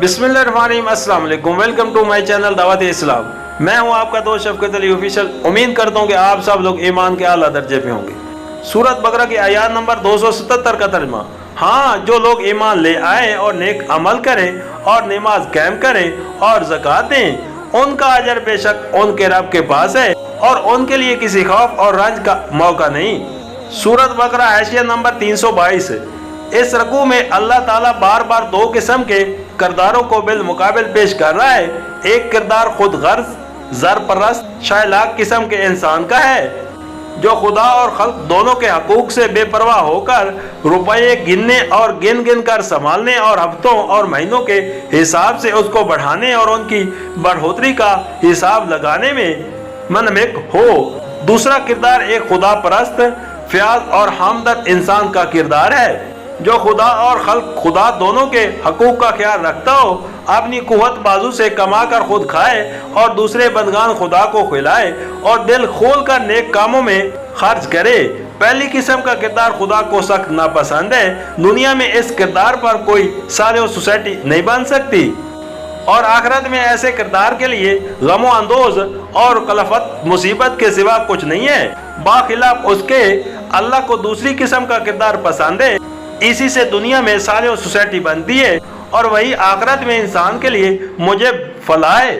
बिस्मिल्लाहिर्रहमानिर्रहीम, अस्सलाम वालेकुम। वेलकम टू माय चैनल दावत इस्लाम। मैं हूं आपका दोस्त शफकत अली ऑफिशियल। उम्मीद करता हूं कि आप सब लोग ईमान के आला दर्जे पे होंगे। सूरत बकरा की आयत नंबर 277 का तर्जुमा। हाँ, जो लोग ईमान ले आए और नेक अमल करें और नमाज कायम करें और ज़कात दें, उनका अजर बेशक उनके रब के पास है और उनके लिए किसी खौफ और रंज का मौका नहीं। सूरत बकरा हैशिया नंबर 322। इस रकू में अल्लाह ताला बार बार दो किस्म के किरदारों को बिल मुकाबिल पेश कर रहा है। एक किरदार खुद गर्ज जर परस्त शायलाक किस्म के इंसान का है, जो खुदा और खल्क दोनों के हकूक से बेपरवाह होकर रुपये गिनने और गिन गिन कर संभालने और हफ्तों और महीनों के हिसाब से उसको बढ़ाने और उनकी बढ़ोतरी का हिसाब लगाने में मनमिक हो। दूसरा किरदार एक खुदा परस्त फ़याज़ और हमदर्द इंसान का किरदार है, जो खुदा और खल्क खुदा दोनों के हकूक का ख्याल रखता हो, अपनी कुव्वत बाजू से कमा कर खुद खाए और दूसरे बंदगान खुदा को खिलाए और दिल खोल कर नेक कामों में खर्च करे। पहली किस्म का किरदार खुदा को सख्त नापसंद है। दुनिया में इस किरदार पर कोई साले सोसाइटी नहीं बन सकती और आखिरत में ऐसे किरदार के लिए गमो अंदोज और कलफत मुसीबत के सिवा कुछ नहीं है। बाखिलाफ उसके अल्लाह को दूसरी किस्म का किरदार पसंद है। इसी से दुनिया में साले सोसाइटी बनती है और वही आखिरत में इंसान के लिए मुझे फलाह है।